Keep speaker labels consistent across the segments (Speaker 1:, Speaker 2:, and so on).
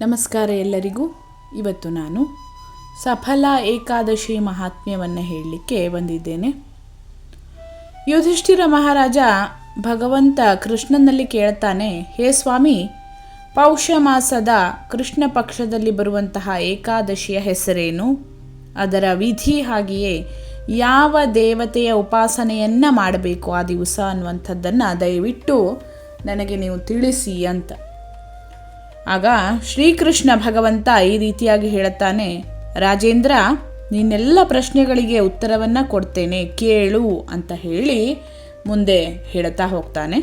Speaker 1: ನಮಸ್ಕಾರ ಎಲ್ಲರಿಗೂ. ಇವತ್ತು ನಾನು ಸಫಲ ಏಕಾದಶಿ ಮಹಾತ್ಮ್ಯವನ್ನು ಹೇಳಲಿಕ್ಕೆ ಬಂದಿದ್ದೇನೆ. ಯುಧಿಷ್ಠಿರ ಮಹಾರಾಜ ಭಗವಂತ ಕೃಷ್ಣನಲ್ಲಿ ಕೇಳ್ತಾನೆ, ಹೇ ಸ್ವಾಮಿ, ಪೌಷ ಮಾಸದ ಕೃಷ್ಣ ಪಕ್ಷದಲ್ಲಿ ಬರುವಂತಹ ಏಕಾದಶಿಯ ಹೆಸರೇನು, ಅದರ ವಿಧಿ, ಹಾಗೆಯೇ ಯಾವ ದೇವತೆಯ ಉಪಾಸನೆಯನ್ನು ಮಾಡಬೇಕು ಆ ದಿವಸ ಅನ್ನುವಂಥದ್ದನ್ನು ದಯವಿಟ್ಟು ನನಗೆ ನೀವು ತಿಳಿಸಿ ಅಂತ. ಆಗ ಶ್ರೀಕೃಷ್ಣ ಭಗವಂತ ಈ ರೀತಿಯಾಗಿ ಹೇಳುತ್ತಾನೆ, ರಾಜೇಂದ್ರ, ನಿನ್ನೆಲ್ಲ ಪ್ರಶ್ನೆಗಳಿಗೆ ಉತ್ತರವನ್ನು ಕೊಡ್ತೇನೆ, ಕೇಳು ಅಂತ ಹೇಳಿ ಮುಂದೆ ಹೇಳುತ್ತಾ ಹೋಗ್ತಾನೆ.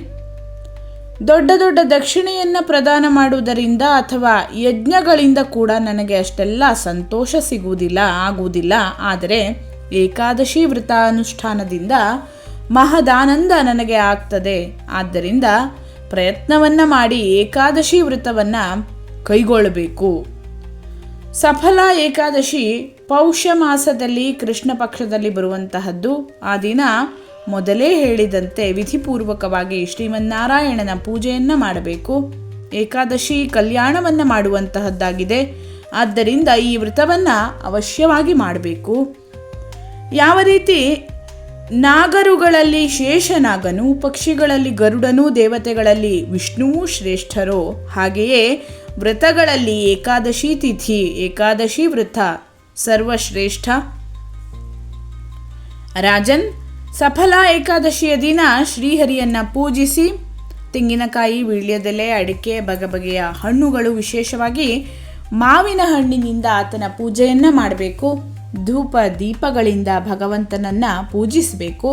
Speaker 1: ದೊಡ್ಡ ದೊಡ್ಡ ದಕ್ಷಿಣೆಯನ್ನು ಪ್ರದಾನ ಮಾಡುವುದರಿಂದ ಅಥವಾ ಯಜ್ಞಗಳಿಂದ ಕೂಡ ನನಗೆ ಅಷ್ಟೆಲ್ಲ ಸಂತೋಷ ಆಗುವುದಿಲ್ಲ. ಆದರೆ ಏಕಾದಶಿ ವ್ರತ ಅನುಷ್ಠಾನದಿಂದ ಮಹದಾನಂದ ನನಗೆ ಆಗ್ತದೆ. ಆದ್ದರಿಂದ ಪ್ರಯತ್ನವನ್ನು ಮಾಡಿ ಏಕಾದಶಿ ವ್ರತವನ್ನು ಕೈಗೊಳ್ಳಬೇಕು. ಸಫಲ ಏಕಾದಶಿ ಪೌಷ ಮಾಸದಲ್ಲಿ ಕೃಷ್ಣ ಪಕ್ಷದಲ್ಲಿ ಬರುವಂತಹದ್ದು. ಆ ದಿನ ಮೊದಲೇ ಹೇಳಿದಂತೆ ವಿಧಿಪೂರ್ವಕವಾಗಿ ಶ್ರೀಮನ್ನಾರಾಯಣನ ಪೂಜೆಯನ್ನು ಮಾಡಬೇಕು. ಏಕಾದಶಿ ಕಲ್ಯಾಣವನ್ನು ಮಾಡುವಂತಹದ್ದಾಗಿದೆ. ಆದ್ದರಿಂದ ಈ ವ್ರತವನ್ನು ಅವಶ್ಯವಾಗಿ ಮಾಡಬೇಕು. ಯಾವ ರೀತಿ ನಾಗರುಗಳಲ್ಲಿ ಶೇಷನಾಗನು, ಪಕ್ಷಿಗಳಲ್ಲಿ ಗರುಡನು, ದೇವತೆಗಳಲ್ಲಿ ವಿಷ್ಣುವು ಶ್ರೇಷ್ಠರೋ, ಹಾಗೆಯೇ ವ್ರತಗಳಲ್ಲಿ ಏಕಾದಶಿ ತಿಥಿ, ಏಕಾದಶಿ ವ್ರತ ಸರ್ವಶ್ರೇಷ್ಠ. ರಾಜನ್, ಸಫಲ ಏಕಾದಶಿಯ ದಿನ ಶ್ರೀಹರಿಯನ್ನು ಪೂಜಿಸಿ ತೆಂಗಿನಕಾಯಿ, ವೀಳ್ಯದೆಲೆ, ಅಡಿಕೆ, ಬಗೆಬಗೆಯ ಹಣ್ಣುಗಳು, ವಿಶೇಷವಾಗಿ ಮಾವಿನ ಹಣ್ಣಿನಿಂದ ಆತನ ಪೂಜೆಯನ್ನು ಮಾಡಬೇಕು. ಧೂಪ ದೀಪಗಳಿಂದ ಭಗವಂತನನ್ನು ಪೂಜಿಸಬೇಕು.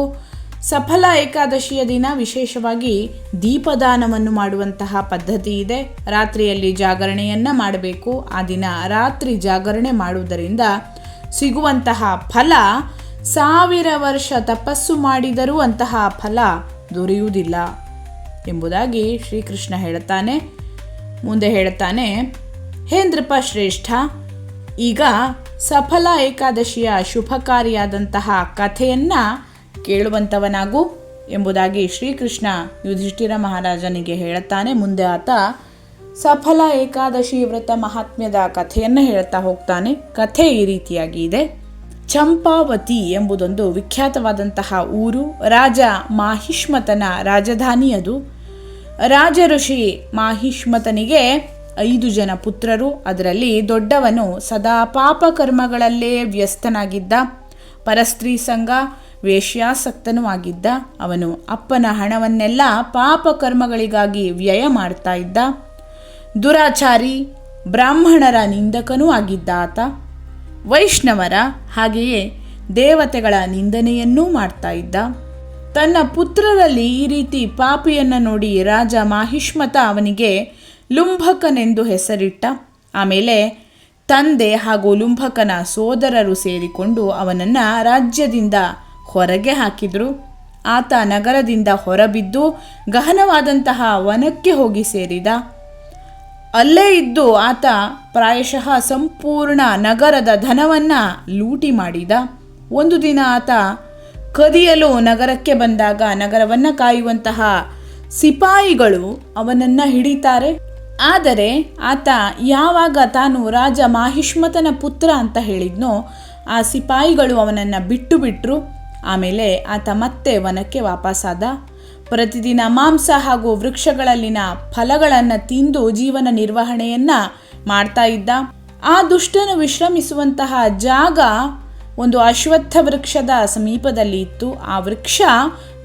Speaker 1: ಸಫಲ ಏಕಾದಶಿಯ ದಿನ ವಿಶೇಷವಾಗಿ ದೀಪದಾನವನ್ನು ಮಾಡುವಂತಹ ಪದ್ಧತಿ ಇದೆ. ರಾತ್ರಿಯಲ್ಲಿ ಜಾಗರಣೆಯನ್ನು ಮಾಡಬೇಕು. ಆ ದಿನ ರಾತ್ರಿ ಜಾಗರಣೆ ಮಾಡುವುದರಿಂದ ಸಿಗುವಂತಹ ಫಲ 1000 ವರ್ಷ ತಪಸ್ಸು ಮಾಡಿದರೂ ಅಂತಹ ಫಲ ದೊರೆಯುವುದಿಲ್ಲ ಎಂಬುದಾಗಿ ಶ್ರೀಕೃಷ್ಣ ಹೇಳುತ್ತಾನೆ. ಮುಂದೆ ಹೇಳುತ್ತಾನೆ, ಹೇ ನೃಪ ಶ್ರೇಷ್ಠ, ಈಗ ಸಫಲ ಏಕಾದಶಿಯ ಶುಭಕಾರಿಯಾದಂತಹ ಕಥೆಯನ್ನು ಕೇಳುವಂಥವನಾಗು ಎಂಬುದಾಗಿ ಶ್ರೀಕೃಷ್ಣ ಯುಧಿಷ್ಠಿರ ಮಹಾರಾಜನಿಗೆ ಹೇಳುತ್ತಾನೆ. ಮುಂದೆ ಆತ ಸಫಲ ಏಕಾದಶಿ ವ್ರತ ಮಹಾತ್ಮ್ಯದ ಕಥೆಯನ್ನು ಹೇಳ್ತಾ ಹೋಗ್ತಾನೆ. ಕಥೆ ಈ ರೀತಿಯಾಗಿ ಇದೆ. ಚಂಪಾವತಿ ಎಂಬುದೊಂದು ವಿಖ್ಯಾತವಾದಂತಹ ಊರು. ರಾಜ ಮಾಹಿಷ್ಮತನ ರಾಜಧಾನಿ ಅದು. ರಾಜ ಋಷಿ ಮಾಹಿಷ್ಮತನಿಗೆ 5 ಜನ ಪುತ್ರರು. ಅದರಲ್ಲಿ ದೊಡ್ಡವನು ಸದಾ ಪಾಪಕರ್ಮಗಳಲ್ಲೇ ವ್ಯಸ್ತನಾಗಿದ್ದ, ಪರಸ್ತ್ರೀ ಸಂಘ, ವೇಶ್ಯಾಸಕ್ತನೂ ಆಗಿದ್ದ. ಅವನು ಅಪ್ಪನ ಹಣವನ್ನೆಲ್ಲ ಪಾಪಕರ್ಮಗಳಿಗಾಗಿ ವ್ಯಯ ಮಾಡ್ತಾ ಇದ್ದ. ದುರಾಚಾರಿ, ಬ್ರಾಹ್ಮಣರ ನಿಂದಕನೂ ಆಗಿದ್ದ ಆತ. ವೈಷ್ಣವರ ಹಾಗೆಯೇ ದೇವತೆಗಳ ನಿಂದನೆಯನ್ನೂ ಮಾಡ್ತಾ ಇದ್ದ. ತನ್ನ ಪುತ್ರರಲ್ಲಿ ಈ ರೀತಿ ಪಾಪಿಯನ್ನು ನೋಡಿ ರಾಜ ಮಾಹಿಷ್ಮತ ಅವನಿಗೆ ಲುಂಭಕನೆಂದು ಹೆಸರಿಟ್ಟ. ಆಮೇಲೆ ತಂದೆ ಹಾಗೂ ಲುಂಭಕನ ಸೋದರರು ಸೇರಿಕೊಂಡು ಅವನನ್ನು ರಾಜ್ಯದಿಂದ ಹೊರಗೆ ಹಾಕಿದರು. ಆತ ನಗರದಿಂದ ಹೊರಬಿದ್ದು ಗಹನವಾದಂತಹ ವನಕ್ಕೆ ಹೋಗಿ ಸೇರಿದ. ಅಲ್ಲೇ ಇದ್ದು ಆತ ಪ್ರಾಯಶಃ ಸಂಪೂರ್ಣ ನಗರದ ಧನವನ್ನು ಲೂಟಿ ಮಾಡಿದ. ಒಂದು ದಿನ ಆತ ಕದಿಯಲು ನಗರಕ್ಕೆ ಬಂದಾಗ ನಗರವನ್ನು ಕಾಯುವಂತಹ ಸಿಪಾಯಿಗಳು ಅವನನ್ನು ಹಿಡಿತಾರೆ. ಆದರೆ ಆತ ಯಾವಾಗ ತಾನು ರಾಜ ಮಾಹಿಷ್ಮತನ ಪುತ್ರ ಅಂತ ಹೇಳಿದ್ನೋ ಆ ಸಿಪಾಯಿಗಳು ಅವನನ್ನು ಬಿಟ್ಟರು. ಆಮೇಲೆ ಆತ ಮತ್ತೆ ವನಕ್ಕೆ ವಾಪಸ್ಸಾದ. ಪ್ರತಿದಿನ ಮಾಂಸ ಹಾಗೂ ವೃಕ್ಷಗಳಲ್ಲಿನ ಫಲಗಳನ್ನು ತಿಂದು ಜೀವನ ನಿರ್ವಹಣೆಯನ್ನು ಮಾಡ್ತಾ ಇದ್ದ. ಆ ದುಷ್ಟನು ವಿಶ್ರಮಿಸುವಂತಹ ಜಾಗ ಒಂದು ಅಶ್ವತ್ಥ ವೃಕ್ಷದ ಸಮೀಪದಲ್ಲಿ ಇತ್ತು. ಆ ವೃಕ್ಷ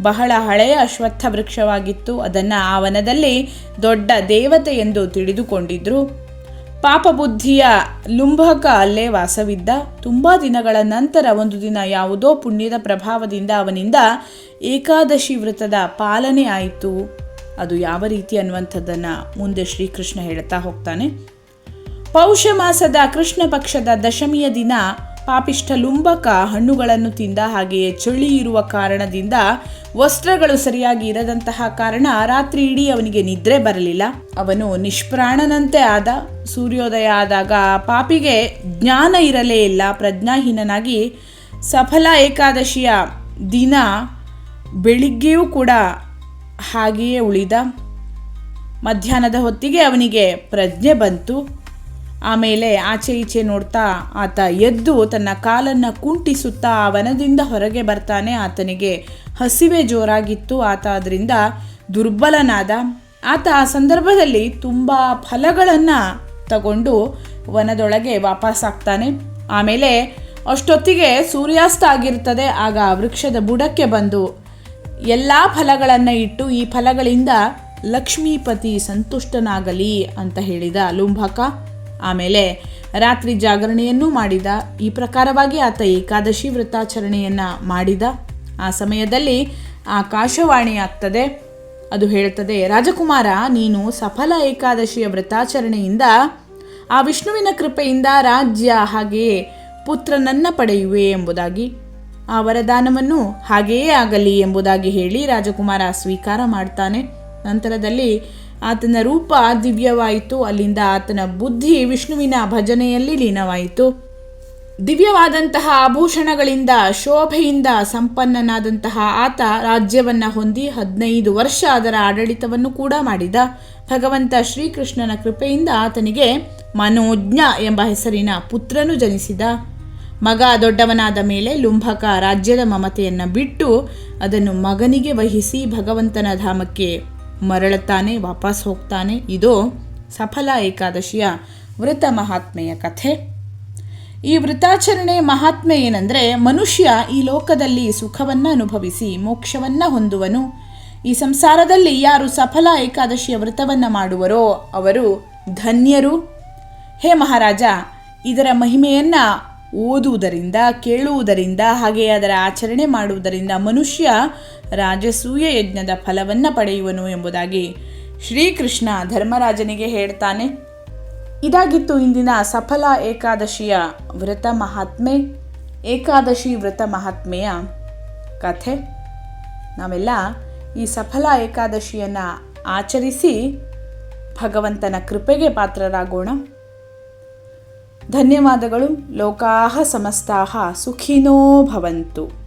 Speaker 1: ಬಹಳ ಹಳೆಯ ಅಶ್ವತ್ಥ ವೃಕ್ಷವಾಗಿತ್ತು. ಅದನ್ನು ಆ ವನದಲ್ಲಿ ದೊಡ್ಡ ದೇವತೆ ಎಂದು ತಿಳಿದುಕೊಂಡಿದ್ರು. ಪಾಪಬುದ್ಧಿಯ ಲುಂಭಕ ಅಲ್ಲೇ ವಾಸವಿದ್ದ. ತುಂಬ ದಿನಗಳ ನಂತರ ಒಂದು ದಿನ ಯಾವುದೋ ಪುಣ್ಯದ ಪ್ರಭಾವದಿಂದ ಅವನಿಂದ ಏಕಾದಶಿ ವ್ರತದ ಪಾಲನೆ ಆಯಿತು. ಅದು ಯಾವ ರೀತಿ ಅನ್ನುವಂಥದ್ದನ್ನು ಮುಂದೆ ಶ್ರೀಕೃಷ್ಣ ಹೇಳ್ತಾ ಹೋಗ್ತಾನೆ. ಪೌಷ ಮಾಸದ ಕೃಷ್ಣ ಪಕ್ಷದ ದಶಮಿಯ ದಿನ ಪಾಪಿಷ್ಠ ಲುಂಬಕ ಹಣ್ಣುಗಳನ್ನು ತಿಂದ. ಹಾಗೆಯೇ ಚಳಿ ಇರುವ ಕಾರಣದಿಂದ ವಸ್ತ್ರಗಳು ಸರಿಯಾಗಿ ಇರದಂತಹ ಕಾರಣ ರಾತ್ರಿ ಇಡೀ ಅವನಿಗೆ ನಿದ್ರೆ ಬರಲಿಲ್ಲ. ಅವನು ನಿಷ್ಪ್ರಾಣನಂತೆ ಆದ. ಸೂರ್ಯೋದಯ ಆದಾಗ ಪಾಪಿಗೆ ಜ್ಞಾನ ಇರಲೇ ಇಲ್ಲ. ಪ್ರಜ್ಞಾಹೀನನಾಗಿ ಸಫಲ ಏಕಾದಶಿಯ ದಿನ ಬೆಳಿಗ್ಗೆಯೂ ಕೂಡ ಹಾಗೆಯೇ ಉಳಿದ. ಮಧ್ಯಾಹ್ನದ ಹೊತ್ತಿಗೆ ಅವನಿಗೆ ಪ್ರಜ್ಞೆ ಬಂತು. ಆಮೇಲೆ ಆಚೆ ಈಚೆ ನೋಡ್ತಾ ಆತ ಎದ್ದು ತನ್ನ ಕಾಲನ್ನು ಕುಂಟಿಸುತ್ತಾ ಆ ವನದಿಂದ ಹೊರಗೆ ಬರ್ತಾನೆ. ಆತನಿಗೆ ಹಸಿವೆ ಜೋರಾಗಿತ್ತು. ಆತ ಅದರಿಂದ ದುರ್ಬಲನಾದ. ಆತ ಆ ಸಂದರ್ಭದಲ್ಲಿ ತುಂಬ ಫಲಗಳನ್ನು ತಗೊಂಡು ವನದೊಳಗೆ ವಾಪಸ್ಸಾಗ್ತಾನೆ. ಆಮೇಲೆ ಅಷ್ಟೊತ್ತಿಗೆ ಸೂರ್ಯಾಸ್ತ ಆಗಿರ್ತದೆ. ಆಗ ವೃಕ್ಷದ ಬುಡಕ್ಕೆ ಬಂದು ಎಲ್ಲ ಫಲಗಳನ್ನು ಇಟ್ಟು, ಈ ಫಲಗಳಿಂದ ಲಕ್ಷ್ಮೀಪತಿ ಸಂತುಷ್ಟನಾಗಲಿ ಅಂತ ಹೇಳಿದ ಲುಂಭಕ. ಆಮೇಲೆ ರಾತ್ರಿ ಜಾಗರಣೆಯನ್ನು ಮಾಡಿದ. ಈ ಪ್ರಕಾರವಾಗಿ ಆತ ಏಕಾದಶಿ ವ್ರತಾಚರಣೆಯನ್ನು ಮಾಡಿದ. ಆ ಸಮಯದಲ್ಲಿ ಆಕಾಶವಾಣಿ ಆಗ್ತದೆ. ಅದು ಹೇಳ್ತದೆ, ರಾಜಕುಮಾರ, ನೀನು ಸಫಲ ಏಕಾದಶಿಯ ವ್ರತಾಚರಣೆಯಿಂದ ಆ ವಿಷ್ಣುವಿನ ಕೃಪೆಯಿಂದ ರಾಜ್ಯ ಹಾಗೆಯೇ ಪುತ್ರನನ್ನು ಪಡೆಯುವೆ ಎಂಬುದಾಗಿ, ಆ ವರದಾನವನ್ನು ಹಾಗೆಯೇ ಆಗಲಿ ಎಂಬುದಾಗಿ ಹೇಳಿ ರಾಜಕುಮಾರ ಸ್ವೀಕಾರ ಮಾಡ್ತಾನೆ. ನಂತರದಲ್ಲಿ ಆತನ ರೂಪ ದಿವ್ಯವಾಯಿತು. ಅಲ್ಲಿಂದ ಆತನ ಬುದ್ಧಿ ವಿಷ್ಣುವಿನ ಭಜನೆಯಲ್ಲಿ ಲೀನವಾಯಿತು. ದಿವ್ಯವಾದಂತಹ ಆಭೂಷಣಗಳಿಂದ ಶೋಭೆಯಿಂದ ಸಂಪನ್ನನಾದಂತಹ ಆತ ರಾಜ್ಯವನ್ನು ಹೊಂದಿ 15 ವರ್ಷ ಅದರ ಆಡಳಿತವನ್ನು ಕೂಡ ಮಾಡಿದ. ಭಗವಂತ ಶ್ರೀಕೃಷ್ಣನ ಕೃಪೆಯಿಂದ ಆತನಿಗೆ ಮನೋಜ್ಞ ಎಂಬ ಹೆಸರಿನ ಪುತ್ರನು ಜನಿಸಿದ. ಮಗ ದೊಡ್ಡವನಾದ ಮೇಲೆ ಲುಂಭಕ ರಾಜ್ಯದ ಮಮತೆಯನ್ನು ಬಿಟ್ಟು ಅದನ್ನು ಮಗನಿಗೆ ವಹಿಸಿ ಭಗವಂತನ ಧಾಮಕ್ಕೆ ಮರಳುತ್ತಾನೆ, ವಾಪಸ್ ಹೋಗ್ತಾನೆ. ಇದು ಸಫಲ ಏಕಾದಶಿಯ ವ್ರತ ಮಹಾತ್ಮೆಯ ಕಥೆ. ಈ ವ್ರತಾಚರಣೆ ಮಹಾತ್ಮೆ ಏನಂದರೆ, ಮನುಷ್ಯ ಈ ಲೋಕದಲ್ಲಿ ಸುಖವನ್ನು ಅನುಭವಿಸಿ ಮೋಕ್ಷವನ್ನು ಹೊಂದುವನು. ಈ ಸಂಸಾರದಲ್ಲಿ ಯಾರು ಸಫಲ ಏಕಾದಶಿಯ ವ್ರತವನ್ನು ಮಾಡುವರೋ ಅವರು ಧನ್ಯರು. ಹೇ ಮಹಾರಾಜ, ಇದರ ಮಹಿಮೆಯನ್ನು ಓದುವುದರಿಂದ, ಕೇಳುವುದರಿಂದ, ಹಾಗೆಯೇ ಅದರ ಆಚರಣೆ ಮಾಡುವುದರಿಂದ ಮನುಷ್ಯ ರಾಜಸೂಯ ಯಜ್ಞದ ಫಲವನ್ನು ಪಡೆಯುವನು ಎಂಬುದಾಗಿ ಶ್ರೀಕೃಷ್ಣ ಧರ್ಮರಾಜನಿಗೆ ಹೇಳ್ತಾನೆ. ಇದಾಗಿತ್ತು ಇಂದಿನ ಸಫಲ ಏಕಾದಶಿಯ ವ್ರತ ಮಹಾತ್ಮೆ, ಏಕಾದಶಿ ವ್ರತ ಮಹಾತ್ಮೆಯ ಕಥೆ. ನಾವೆಲ್ಲ ಈ ಸಫಲ ಏಕಾದಶಿಯನ್ನು ಆಚರಿಸಿ ಭಗವಂತನ ಕೃಪೆಗೆ ಪಾತ್ರರಾಗೋಣ. ಧನ್ಯವಾದಗಳು. ಲೋಕಾಃ ಸಮಸ್ತಾಃ ಸುಖಿನೋ ಭವಂತು.